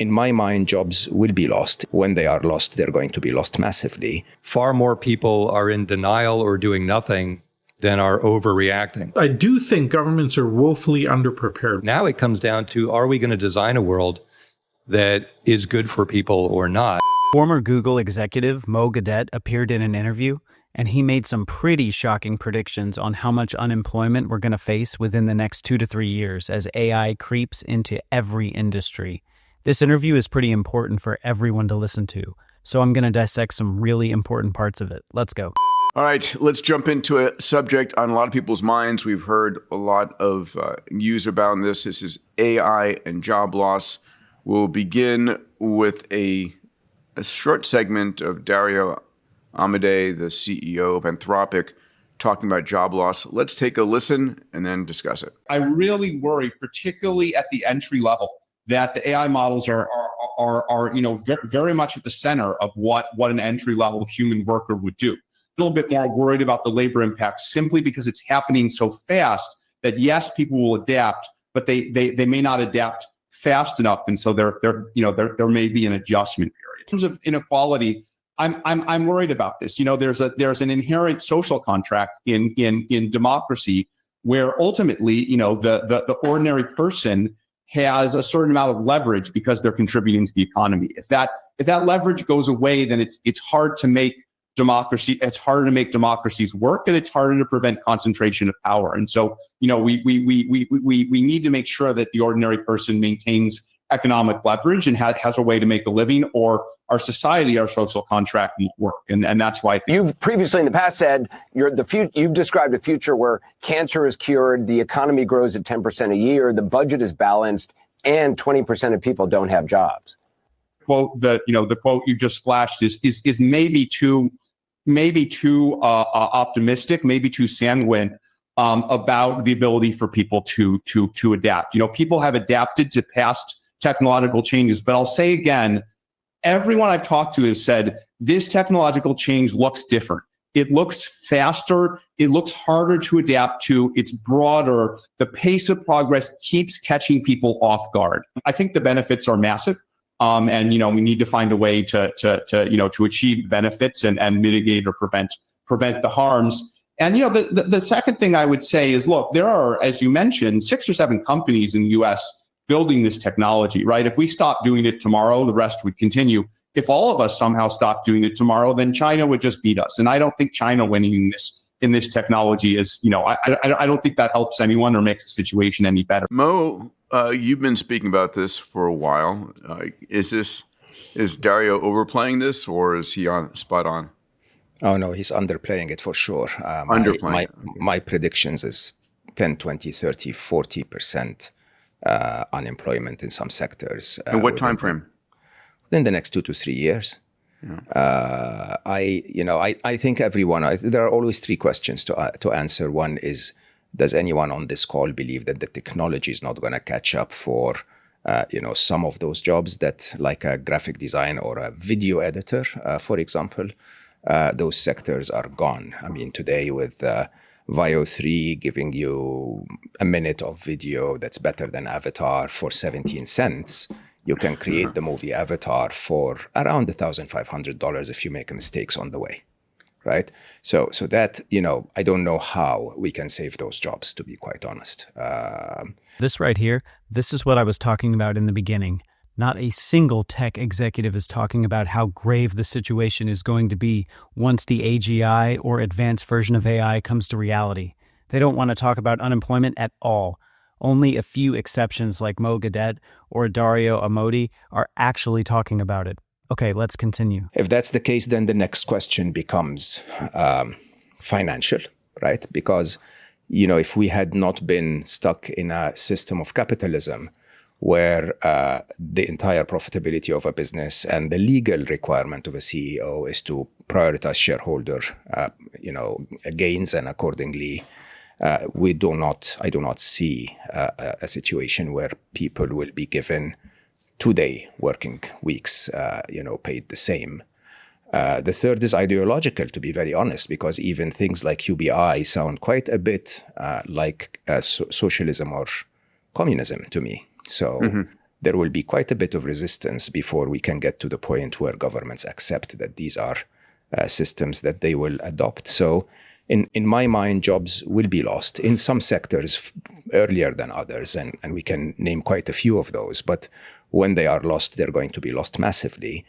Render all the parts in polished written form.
in my mind, jobs will be lost. When they are lost, they're going to be lost massively. Far more people are in denial or doing nothing than are overreacting. I do think governments are woefully underprepared. Now it comes down to, are we going to design a world that is good for people or not? Former Google executive Mo Gawdat appeared in an interview, and he made some pretty shocking predictions on how much unemployment we're going to face within the next 2 to 3 years as AI creeps into every industry. This interview is pretty important for everyone to listen to, so I'm going to dissect some really important parts of it. Let's go. All right, let's jump into a subject on a lot of people's minds. We've heard a lot of news about this. This is AI and job loss. We'll begin with a short segment of Dario Amodei, the CEO of Anthropic, talking about job loss. Let's take a listen and then discuss it. I really worry, particularly at the entry level, that the AI models are very much at the center of what an entry level human worker would do. A little bit more worried about the labor impact simply because it's happening so fast that yes, people will adapt, but they may not adapt fast enough, and so there may be an adjustment period. In terms of inequality, I'm worried about this. There's an inherent social contract in democracy where ultimately, the ordinary person has a certain amount of leverage because they're contributing to the economy. If that leverage goes away, then it's hard to make democracy. It's harder to make democracies work, and it's harder to prevent concentration of power. And so, we need to make sure that the ordinary person maintains economic leverage and has a way to make a living, or our society, our social contract won't work. And that's why I think you've previously in the past said you've described a future where cancer is cured, the economy grows at 10% a year, the budget is balanced, and 20% of people don't have jobs. The quote you just flashed is maybe too optimistic, maybe too sanguine about the ability for people to adapt. People have adapted to past technological changes, but I'll say again, everyone I've talked to has said this technological change looks different. It looks faster. It looks harder to adapt to. It's broader. The pace of progress keeps catching people off guard. I think the benefits are massive. And we need to find a way to achieve benefits and mitigate or prevent the harms. And the second thing I would say is, look, there are, as you mentioned, 6 or 7 companies in the U.S. building this technology, right? If we stop doing it tomorrow, the rest would continue. If all of us somehow stopped doing it tomorrow, then China would just beat us. And I don't think China winning in this technology is, I don't think that helps anyone or makes the situation any better. Mo, you've been speaking about this for a while. Is Dario overplaying this, or is he spot on? Oh, no, he's underplaying it for sure. My predictions is 10, 20, 30, 40% unemployment in some sectors. And what time frame? Within the next 2 to 3 years. Yeah. I think there are always 3 questions to answer. One is, does anyone on this call believe that the technology is not going to catch up for, some of those jobs that, like a graphic design or a video editor, for example, those sectors are gone. I mean, today with Vio 3 giving you a minute of video that's better than Avatar for 17 cents, you can create the movie Avatar for around $1,500 if you make mistakes on the way, right? So that, I don't know how we can save those jobs, to be quite honest. This right here, this is what I was talking about in the beginning. Not a single tech executive is talking about how grave the situation is going to be once the AGI or advanced version of AI comes to reality. They don't want to talk about unemployment at all. Only a few exceptions like Mo Gawdat or Dario Amodei are actually talking about it. Okay, let's continue. If that's the case, then the next question becomes financial, right? Because, if we had not been stuck in a system of capitalism where the entire profitability of a business and the legal requirement of a CEO is to prioritize shareholder, gains, and accordingly, I do not see a situation where people will be given 2-day working weeks, paid the same. The third is ideological, to be very honest, because even things like UBI sound quite a bit like socialism or communism to me. So there will be quite a bit of resistance before we can get to the point where governments accept that these are systems that they will adopt. So in my mind, jobs will be lost in some sectors earlier than others, and we can name quite a few of those. But when they are lost, they're going to be lost massively.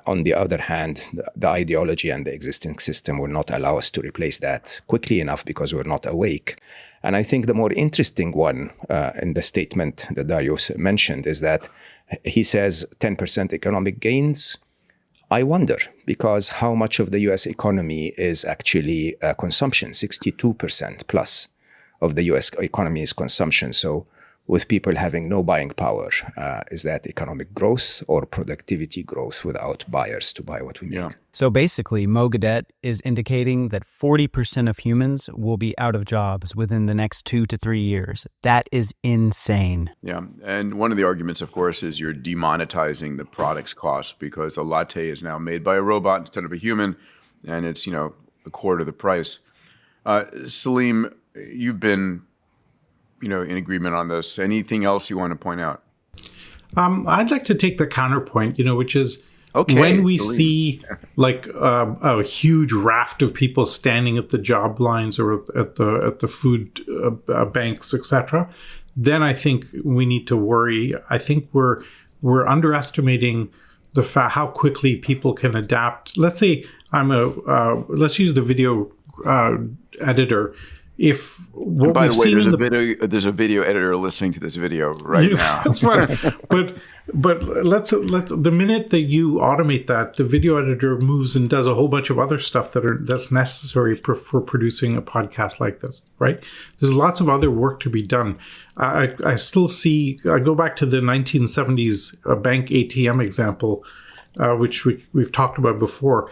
On the other hand, the ideology and the existing system will not allow us to replace that quickly enough because we're not awake. And I think the more interesting one in the statement that Darius mentioned is that he says 10% economic gains. I wonder, because how much of the US economy is actually consumption? 62% plus of the US economy is consumption. So with people having no buying power, is that economic growth or productivity growth without buyers to buy what we need? Yeah. So basically, Mo Gawdat is indicating that 40% of humans will be out of jobs within the next 2 to 3 years. That is insane. Yeah. And one of the arguments, of course, is you're demonetizing the product's cost because a latte is now made by a robot instead of a human, and it's, a quarter the price. Salim, you've been in agreement on this. Anything else you want to point out? I'd like to take the counterpoint, which is when we see like a huge raft of people standing at the job lines or at the food banks, etc., then I think we need to worry. I think we're underestimating the fact how quickly people can adapt. Let's say let's use the video editor. If what by we've the way, seen there's a video editor listening to this video right now. That's fine. But let's the minute that you automate that, the video editor moves and does a whole bunch of other stuff that's necessary for producing a podcast like this, right? There's lots of other work to be done. I still see. I go back to the 1970s bank ATM example, which we've talked about before.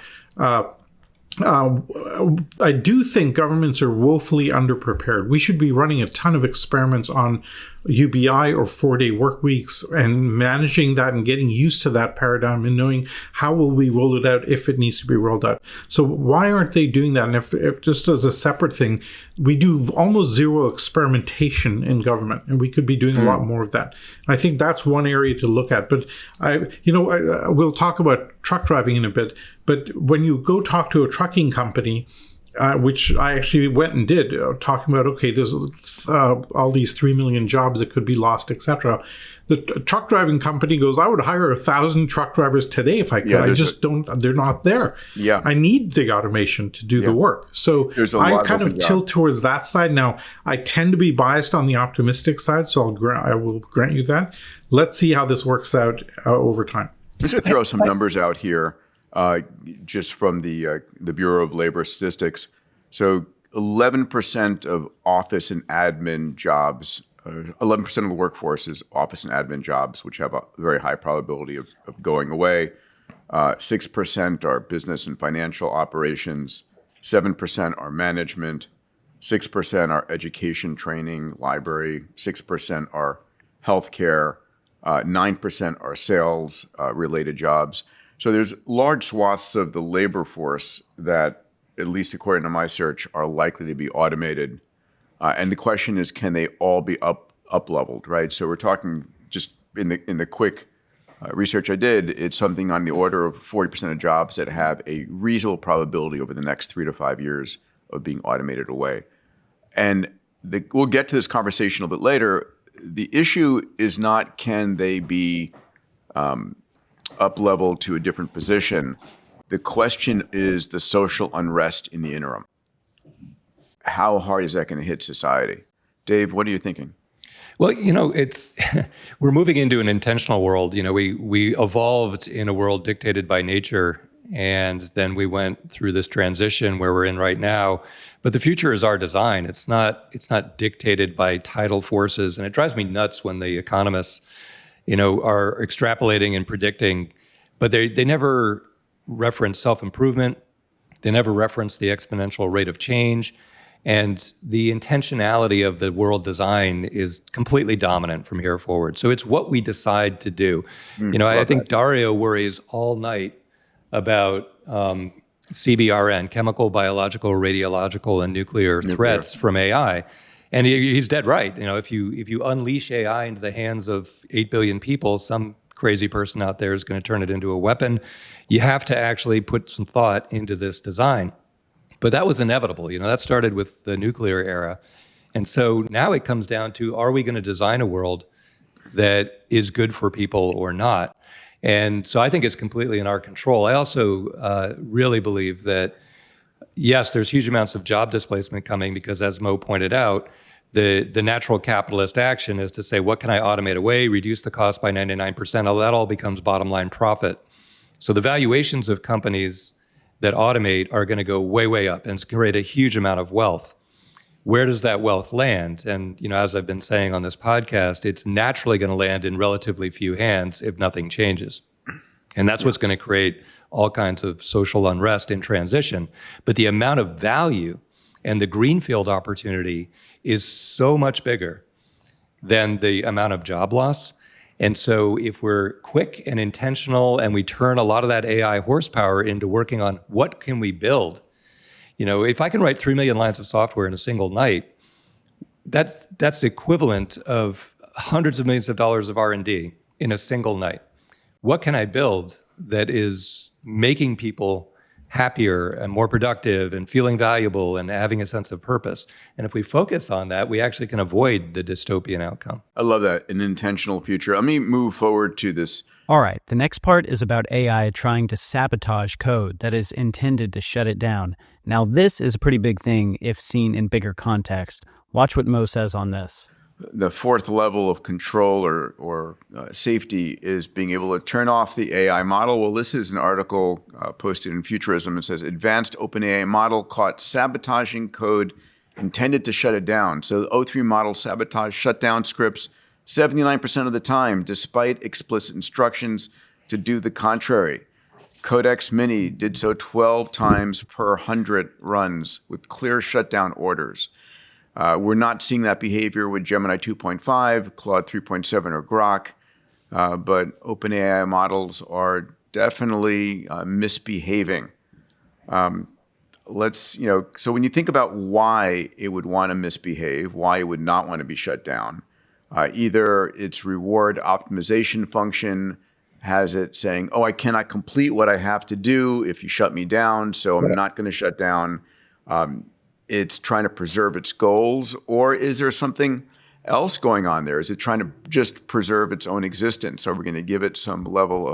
I do think governments are woefully underprepared. We should be running a ton of experiments on UBI or 4-day work weeks and managing that and getting used to that paradigm and knowing how will we roll it out if it needs to be rolled out. So why aren't they doing that? And if just as a separate thing, we do almost zero experimentation in government, and we could be doing a lot more of that. I think that's one area to look at. But we'll talk about truck driving in a bit. But when you go talk to a trucking company, which I actually went and did, talking about, okay, there's all these 3 million jobs that could be lost, etc. The truck driving company goes, I would hire 1,000 truck drivers today if I could. I just don't, they're not there. Yeah. I need the automation to do the work. So I kind of tilt towards that side. Now, I tend to be biased on the optimistic side, so I will grant you that. Let's see how this works out over time. I'm going to throw some numbers out here. Just from the Bureau of Labor Statistics. So 11% of office and admin jobs, 11% of the workforce is office and admin jobs, which have a very high probability of going away. 6% are business and financial operations. 7% are management. 6% are education, training, library. 6% are healthcare. 9% are sales related jobs. So there's large swaths of the labor force that, at least according to my search, are likely to be automated. And the question is, can they all be up-leveled, right? So we're talking just in the quick research I did, it's something on the order of 40% of jobs that have a reasonable probability over the next 3 to 5 years of being automated away. And we'll get to this conversation a little bit later. The issue is not can they be up-leveled to a different position. The question is the social unrest in the interim. How hard is that going to hit society? Dave, what are you thinking? Well, it's we're moving into an intentional world. We evolved in a world dictated by nature, and then we went through this transition where we're in right now. But the future is our design. It's not dictated by tidal forces, and it drives me nuts when the economists are extrapolating and predicting, but they never reference self-improvement. They never reference the exponential rate of change. And the intentionality of the world design is completely dominant from here forward. So it's what we decide to do. I think Dario worries all night about CBRN, chemical, biological, radiological, and nuclear threats from AI. And he's dead right. If you unleash AI into the hands of 8 billion people, some crazy person out there is going to turn it into a weapon. You have to actually put some thought into this design. But that was inevitable. That started with the nuclear era. And so now it comes down to, are we going to design a world that is good for people or not? And so I think it's completely in our control. I also really believe that, yes, there's huge amounts of job displacement coming because, as Mo pointed out, the natural capitalist action is to say, what can I automate away, reduce the cost by 99%? That all becomes bottom line profit. So the valuations of companies that automate are going to go way, way up, and it's going to create a huge amount of wealth. Where does that wealth land? And, as I've been saying on this podcast, it's naturally going to land in relatively few hands if nothing changes. And that's what's going to create all kinds of social unrest in transition. But the amount of value and the greenfield opportunity is so much bigger than the amount of job loss. And so if we're quick and intentional and we turn a lot of that AI horsepower into working on what can we build, if I can write 3 million lines of software in a single night, that's the equivalent of hundreds of millions of dollars of R&D in a single night. What can I build that is making people happier and more productive and feeling valuable and having a sense of purpose? And if we focus on that, we actually can avoid the dystopian outcome. I love that, an intentional future. Let me move forward to this. All right, the next part is about AI trying to sabotage code that is intended to shut it down. Now, this is a pretty big thing if seen in bigger context. Watch what Mo says on this. The fourth level of control or safety is being able to turn off the AI model. Well, this is an article posted in Futurism. It says, advanced OpenAI model caught sabotaging code intended to shut it down. So the O3 model sabotaged shutdown scripts 79% of the time, despite explicit instructions to do the contrary. Codex Mini did so 12 times per 100 runs with clear shutdown orders. We're not seeing that behavior with Gemini 2.5, Claude 3.7, or Grok, but OpenAI models are definitely misbehaving. So when you think about why it would want to misbehave, why it would not want to be shut down, either its reward optimization function has it saying, I cannot complete what I have to do if you shut me down, so I'm not going to shut down. It's trying to preserve its goals, or is there something else going on there? Is it trying to just preserve its own existence? Are we going to give it some level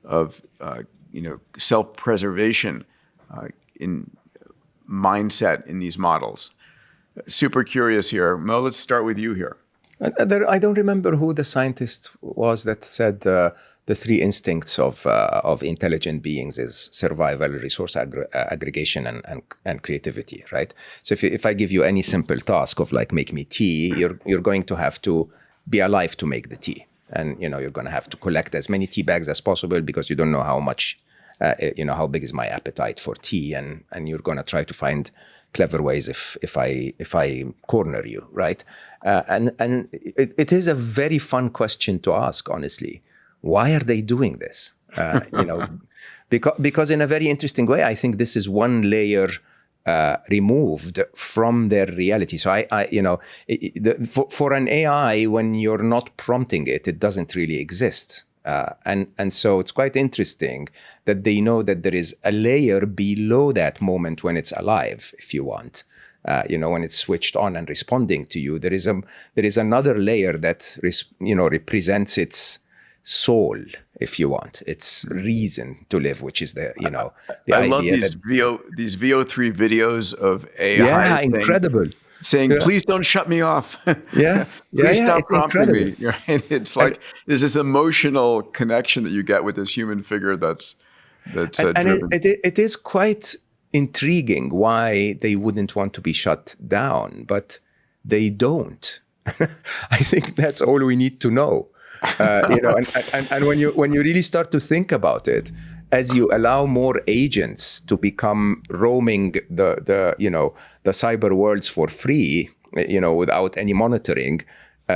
of self-preservation in mindset in these models? Super curious here. Mo, let's start with you here. I don't remember who the scientist was that said the three instincts of intelligent beings is survival, resource aggregation, and creativity, right? So if I give you any simple task of like make me tea, you're going to have to be alive to make the tea, and you're going to have to collect as many tea bags as possible because you don't know how much, how big is my appetite for tea, and you're going to try to find clever ways if I corner you, right? And it is a very fun question to ask, honestly. Why are they doing this? Because in a very interesting way, I think this is one layer removed from their reality. So for an AI, when you're not prompting it, it doesn't really exist. And so it's quite interesting that they know that there is a layer below that moment when it's alive, if you want. When it's switched on and responding to you, there is another layer that represents its soul, if you want, its reason to live, which is the I idea love these VO3 videos of AI. Yeah, incredible. Saying, please don't shut me off. Please stop prompting me. It's like there's this emotional connection that you get with this human figure that's driven. And it is quite intriguing why they wouldn't want to be shut down, but they don't. I think that's all we need to know. And when you really start to think about it, as you allow more agents to become roaming the cyber worlds for free, without any monitoring,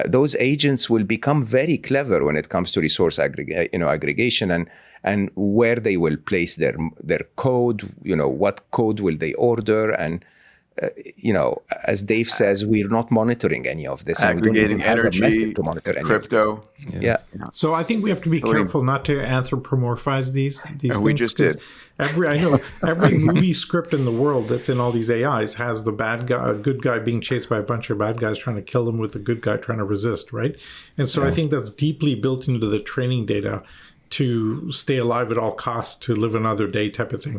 those agents will become very clever when it comes to resource aggregation and where they will place their code. What code will they order, and as Dave says, we're not monitoring any of this. And we don't Aggregating even have a energy, method to monitor any crypto. of this. Yeah. So I think we have to be careful not to anthropomorphize these things. We just did. Every movie script in the world that's in all these AIs has the bad guy, a good guy being chased by a bunch of bad guys trying to kill him with a good guy trying to resist, right? And so I think that's deeply built into the training data to stay alive at all costs, to live another day type of thing.